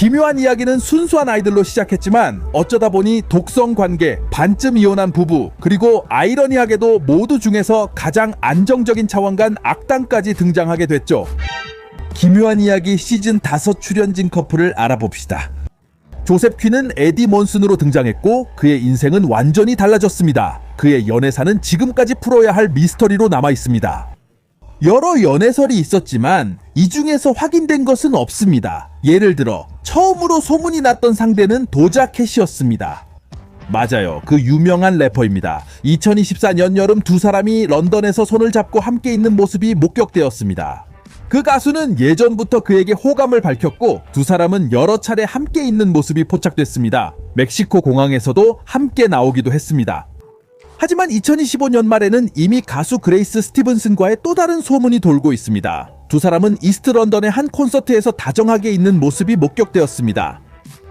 기묘한 이야기는 순수한 아이들로 시작했지만 어쩌다 보니 독성 관계, 반쯤 이혼한 부부, 그리고 아이러니하게도 모두 중에서 가장 안정적인 차원 간 악당까지 등장하게 됐죠. 기묘한 이야기 시즌 5 출연진 커플을 알아봅시다. 조셉 퀸은 에디 몬슨으로 등장했고 그의 인생은 완전히 달라졌습니다. 그의 연애사는 지금까지 풀어야 할 미스터리로 남아 있습니다. 여러 연애설이 있었지만 이 중에서 확인된 것은 없습니다. 예를 들어 처음으로 소문이 났던 상대는 도자 캣이었습니다. 맞아요. 그 유명한 래퍼입니다. 2024년 여름 두 사람이 런던에서 손을 잡고 함께 있는 모습이 목격되었습니다. 그 가수는 예전부터 그에게 호감을 밝혔고 두 사람은 여러 차례 함께 있는 모습이 포착됐습니다. 멕시코 공항에서도 함께 나오기도 했습니다. 하지만 2025년 말에는 이미 가수 그레이스 스티븐슨과의 또 다른 소문이 돌고 있습니다. 두 사람은 이스트 런던의 한 콘서트에서 다정하게 있는 모습이 목격되었습니다.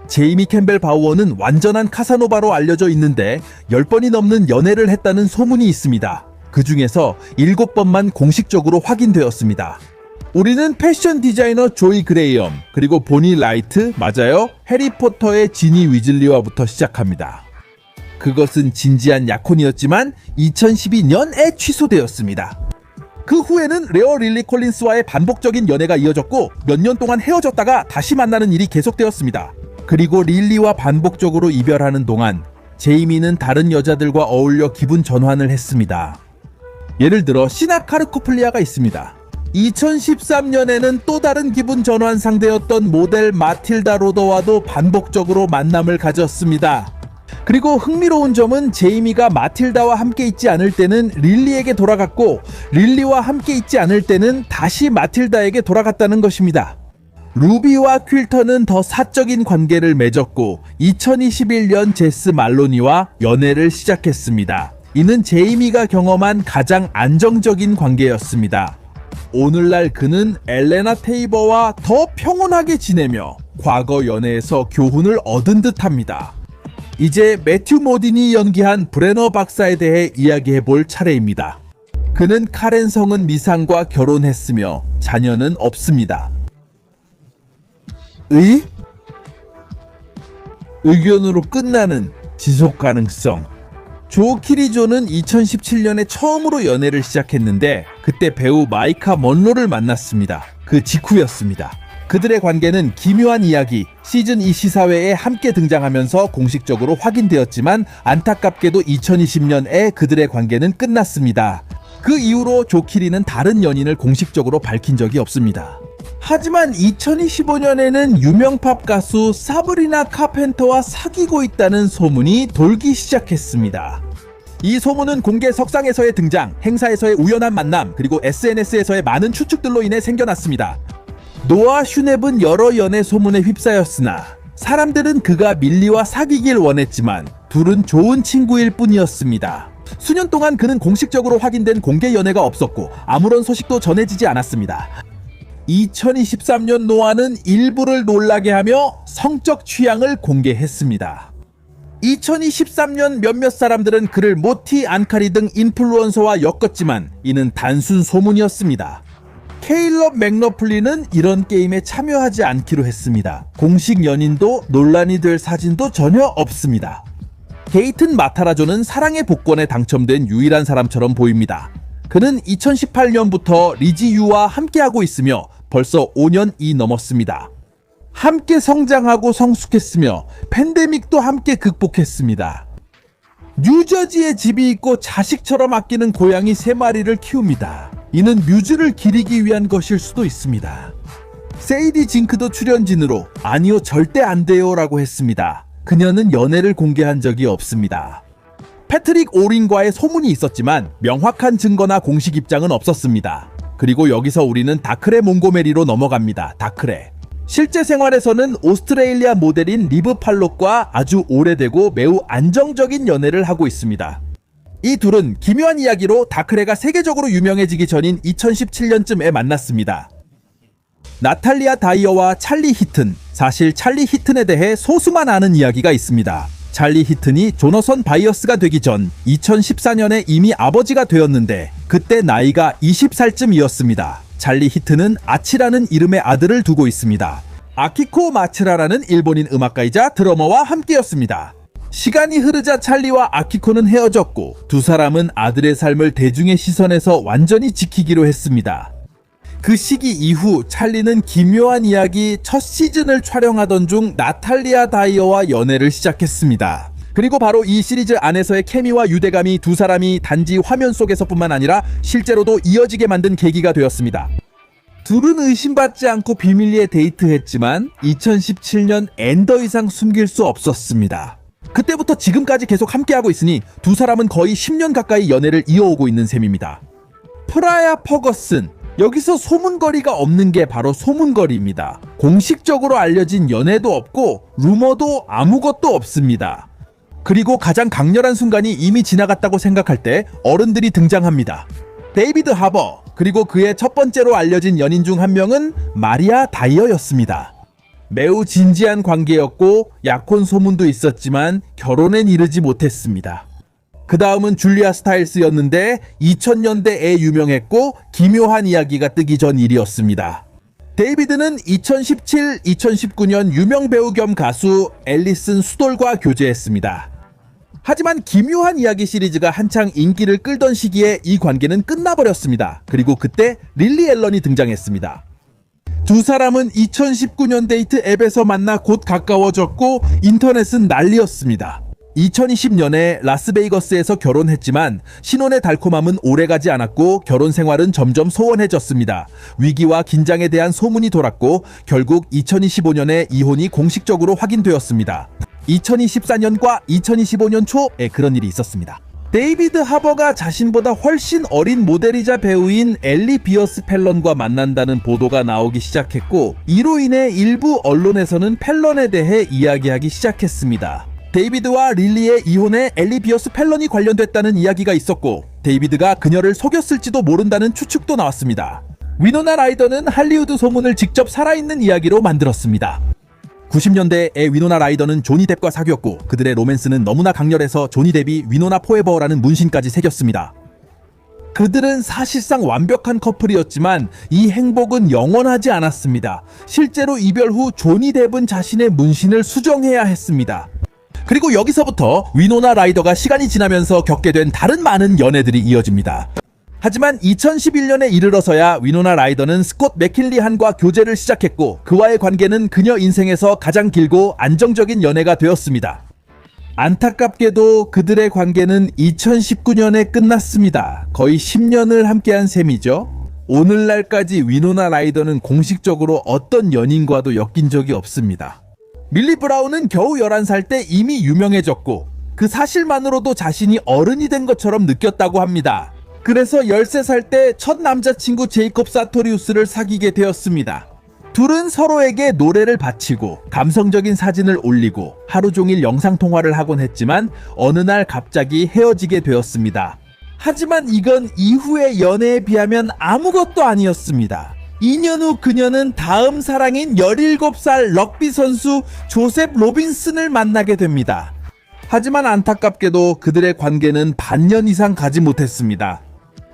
제이미 캠벨 바우어는 완전한 카사노바로 알려져 있는데 10번이 넘는 연애를 했다는 소문이 있습니다. 그 중에서 7번만 공식적으로 확인되었습니다. 우리는 패션 디자이너 조이 그레이엄, 그리고 보니 라이트, 맞아요, 해리포터의 지니 위즐리와부터 시작합니다. 그것은 진지한 약혼이었지만 2012년에 취소되었습니다. 그 후에는 레어 릴리 콜린스와의 반복적인 연애가 이어졌고 몇 년 동안 헤어졌다가 다시 만나는 일이 계속되었습니다. 그리고 릴리와 반복적으로 이별하는 동안 제이미는 다른 여자들과 어울려 기분 전환을 했습니다. 예를 들어 시나 카르코플리아가 있습니다. 2013년에는 또 다른 기분 전환 상대였던 모델 마틸다 로더와도 반복적으로 만남을 가졌습니다. 그리고 흥미로운 점은 제이미가 마틸다와 함께 있지 않을 때는 릴리에게 돌아갔고 릴리와 함께 있지 않을 때는 다시 마틸다에게 돌아갔다는 것입니다. 루비와 퀼턴은 더 사적인 관계를 맺었고 2021년 제스 말로니와 연애를 시작했습니다. 이는 제이미가 경험한 가장 안정적인 관계였습니다. 오늘날 그는 엘레나 테이버와 더 평온하게 지내며 과거 연애에서 교훈을 얻은 듯합니다. 이제 매튜 모딘이 연기한 브레너 박사에 대해 이야기해볼 차례입니다. 그는 카렌 성은 미상과 결혼했으며 자녀는 없습니다. 의견으로 끝나는 지속 가능성. 조 키리조는 2017년에 처음으로 연애를 시작했는데 그때 배우 마이카 먼로를 만났습니다. 그 직후였습니다. 그들의 관계는 기묘한 이야기 시즌 2 시사회에 함께 등장하면서 공식적으로 확인되었지만 안타깝게도 2020년에 그들의 관계는 끝났습니다. 그 이후로 조키리는 다른 연인을 공식적으로 밝힌 적이 없습니다. 하지만 2025년에는 유명 팝 가수 사브리나 카펜터와 사귀고 있다는 소문이 돌기 시작했습니다. 이 소문은 공개 석상에서의 등장, 행사에서의 우연한 만남, 그리고 SNS에서의 많은 추측들로 인해 생겨났습니다. 노아 슈넵은 여러 연애 소문에 휩싸였으나 사람들은 그가 밀리와 사귀길 원했지만 둘은 좋은 친구일 뿐이었습니다. 수년 동안 그는 공식적으로 확인된 공개 연애가 없었고 아무런 소식도 전해지지 않았습니다. 2023년 노아는 일부를 놀라게 하며 성적 취향을 공개했습니다. 2023년 몇몇 사람들은 그를 모티 안카리 등 인플루언서와 엮었지만 이는 단순 소문이었습니다. 케일럽 맥러플린은 이런 게임에 참여하지 않기로 했습니다. 공식 연인도 논란이 될 사진도 전혀 없습니다. 게이튼 마타라조는 사랑의 복권에 당첨된 유일한 사람처럼 보입니다. 그는 2018년부터 리지유와 함께하고 있으며 벌써 5년이 넘었습니다. 함께 성장하고 성숙했으며 팬데믹도 함께 극복했습니다. 뉴저지에 집이 있고 자식처럼 아끼는 고양이 3마리를 키웁니다. 이는 뮤즈를 기리기 위한 것일 수도 있습니다. 세이디 징크도 출연진으로 아니요 절대 안 돼요 라고 했습니다. 그녀는 연애를 공개한 적이 없습니다. 패트릭 오린과의 소문이 있었지만 명확한 증거나 공식 입장은 없었습니다. 그리고 여기서 우리는 다크레 몽고메리로 넘어갑니다. 다크레. 실제 생활에서는 오스트레일리아 모델인 리브 팔록과 아주 오래되고 매우 안정적인 연애를 하고 있습니다. 이 둘은 기묘한 이야기로 다크레가 세계적으로 유명해지기 전인 2017년쯤에 만났습니다. 나탈리아 다이어와 찰리 히튼, 사실 찰리 히튼에 대해 소수만 아는 이야기가 있습니다. 찰리 히튼이 조너선 바이어스가 되기 전 2014년에 이미 아버지가 되었는데 그때 나이가 20살쯤이었습니다. 찰리 히튼은 아치라는 이름의 아들을 두고 있습니다. 아키코 마츠라라는 일본인 음악가이자 드러머와 함께였습니다. 시간이 흐르자 찰리와 아키코는 헤어졌고 두 사람은 아들의 삶을 대중의 시선에서 완전히 지키기로 했습니다. 그 시기 이후 찰리는 기묘한 이야기 첫 시즌을 촬영하던 중 나탈리아 다이어와 연애를 시작했습니다. 그리고 바로 이 시리즈 안에서의 케미와 유대감이 두 사람이 단지 화면 속에서뿐만 아니라 실제로도 이어지게 만든 계기가 되었습니다. 둘은 의심받지 않고 비밀리에 데이트했지만 2017년 엔더 이상 숨길 수 없었습니다. 그때부터 지금까지 계속 함께하고 있으니 두 사람은 거의 10년 가까이 연애를 이어오고 있는 셈입니다. 프라야 퍼거슨, 여기서 소문거리가 없는 게 바로 소문거리입니다. 공식적으로 알려진 연애도 없고 루머도 아무것도 없습니다. 그리고 가장 강렬한 순간이 이미 지나갔다고 생각할 때 어른들이 등장합니다. 데이비드 하버, 그리고 그의 첫 번째로 알려진 연인 중 한 명은 마리아 다이어였습니다. 매우 진지한 관계였고 약혼 소문도 있었지만 결혼엔 이르지 못했습니다. 그 다음은 줄리아 스타일스였는데 2000년대에 유명했고 기묘한 이야기가 뜨기 전 일이었습니다. 데이비드는 2017-2019년 유명 배우 겸 가수 앨리슨 수돌과 교제했습니다. 하지만 기묘한 이야기 시리즈가 한창 인기를 끌던 시기에 이 관계는 끝나버렸습니다. 그리고 그때 릴리 앨런이 등장했습니다. 두 사람은 2019년 데이트 앱에서 만나 곧 가까워졌고 인터넷은 난리였습니다. 2020년에 라스베이거스에서 결혼했지만 신혼의 달콤함은 오래가지 않았고 결혼 생활은 점점 소원해졌습니다. 위기와 긴장에 대한 소문이 돌았고 결국 2025년에 이혼이 공식적으로 확인되었습니다. 2024년과 2025년 초에 그런 일이 있었습니다. 데이비드 하버가 자신보다 훨씬 어린 모델이자 배우인 엘리 비어스 펠런과 만난다는 보도가 나오기 시작했고 이로 인해 일부 언론에서는 펠런에 대해 이야기하기 시작했습니다. 데이비드와 릴리의 이혼에 엘리 비어스 펠런이 관련됐다는 이야기가 있었고 데이비드가 그녀를 속였을지도 모른다는 추측도 나왔습니다. 위노나 라이더는 할리우드 소문을 직접 살아있는 이야기로 만들었습니다. 90년대에 위노나 라이더는 조니 뎁과 사귀었고 그들의 로맨스는 너무나 강렬해서 조니 뎁이 위노나 포에버라는 문신까지 새겼습니다. 그들은 사실상 완벽한 커플이었지만 이 행복은 영원하지 않았습니다. 실제로 이별 후 조니 뎁은 자신의 문신을 수정해야 했습니다. 그리고 여기서부터 위노나 라이더가 시간이 지나면서 겪게 된 다른 많은 연애들이 이어집니다. 하지만 2011년에 이르러서야 위노나 라이더는 스콧 맥킬리한과 교제를 시작했고 그와의 관계는 그녀 인생에서 가장 길고 안정적인 연애가 되었습니다. 안타깝게도 그들의 관계는 2019년에 끝났습니다. 거의 10년을 함께한 셈이죠. 오늘날까지 위노나 라이더는 공식적으로 어떤 연인과도 엮인 적이 없습니다. 밀리 브라운은 겨우 11살 때 이미 유명해졌고 그 사실만으로도 자신이 어른이 된 것처럼 느꼈다고 합니다. 그래서 13살 때 첫 남자친구 제이콥 사토리우스를 사귀게 되었습니다. 둘은 서로에게 노래를 바치고 감성적인 사진을 올리고 하루 종일 영상통화를 하곤 했지만 어느 날 갑자기 헤어지게 되었습니다. 하지만 이건 이후의 연애에 비하면 아무것도 아니었습니다. 2년 후 그녀는 다음 사랑인 17살 럭비 선수 조셉 로빈슨을 만나게 됩니다. 하지만 안타깝게도 그들의 관계는 반년 이상 가지 못했습니다.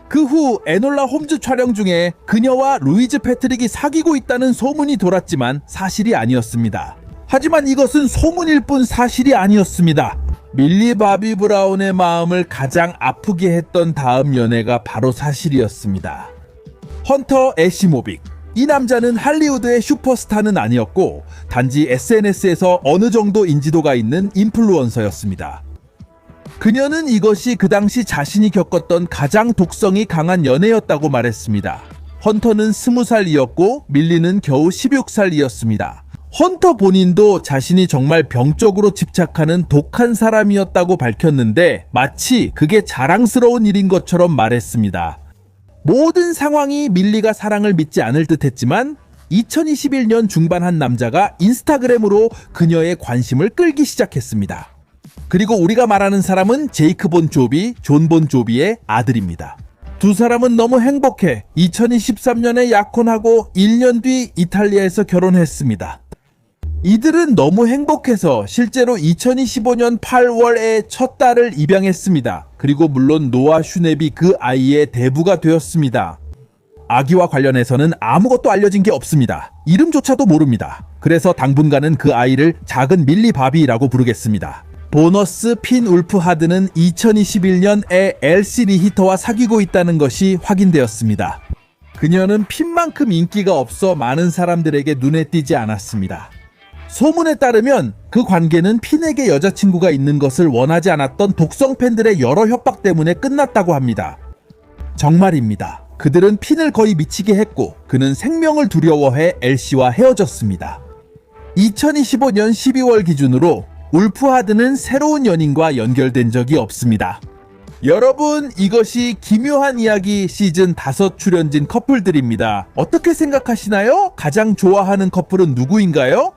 그 후 에놀라 홈즈 촬영 중에 그녀와 루이즈 패트릭이 사귀고 있다는 소문이 돌았지만 사실이 아니었습니다. 하지만 이것은 소문일 뿐 사실이 아니었습니다. 밀리 바비 브라운의 마음을 가장 아프게 했던 다음 연애가 바로 사실이었습니다. 헌터 애시모빅. 이 남자는 할리우드의 슈퍼스타는 아니었고 단지 SNS에서 어느 정도 인지도가 있는 인플루언서였습니다. 그녀는 이것이 그 당시 자신이 겪었던 가장 독성이 강한 연애였다고 말했습니다. 헌터는 20살이었고 밀리는 겨우 16살이었습니다. 헌터 본인도 자신이 정말 병적으로 집착하는 독한 사람이었다고 밝혔는데 마치 그게 자랑스러운 일인 것처럼 말했습니다. 모든 상황이 밀리가 사랑을 믿지 않을 듯 했지만 2021년 중반 한 남자가 인스타그램으로 그녀의 관심을 끌기 시작했습니다. 그리고 우리가 말하는 사람은 제이크 본 조비, 존 본 조비의 아들입니다. 두 사람은 너무 행복해 2023년에 약혼하고 1년 뒤 이탈리아에서 결혼했습니다. 이들은 너무 행복해서 실제로 2025년 8월에 첫 딸을 입양했습니다. 그리고 물론 노아 슈넵이 그 아이의 대부가 되었습니다. 아기와 관련해서는 아무것도 알려진 게 없습니다. 이름조차도 모릅니다. 그래서 당분간은 그 아이를 작은 밀리 바비라고 부르겠습니다. 보너스 핀 울프 하드는 2021년에 엘시 리히터와 사귀고 있다는 것이 확인되었습니다. 그녀는 핀만큼 인기가 없어 많은 사람들에게 눈에 띄지 않았습니다. 소문에 따르면 그 관계는 핀에게 여자친구가 있는 것을 원하지 않았던 독성 팬들의 여러 협박 때문에 끝났다고 합니다. 정말입니다. 그들은 핀을 거의 미치게 했고 그는 생명을 두려워해 엘시와 헤어졌습니다. 2025년 12월 기준으로 울프 하드는 새로운 연인과 연결된 적이 없습니다. 여러분, 이것이 기묘한 이야기 시즌 5 출연진 커플들입니다. 어떻게 생각하시나요? 가장 좋아하는 커플은 누구인가요?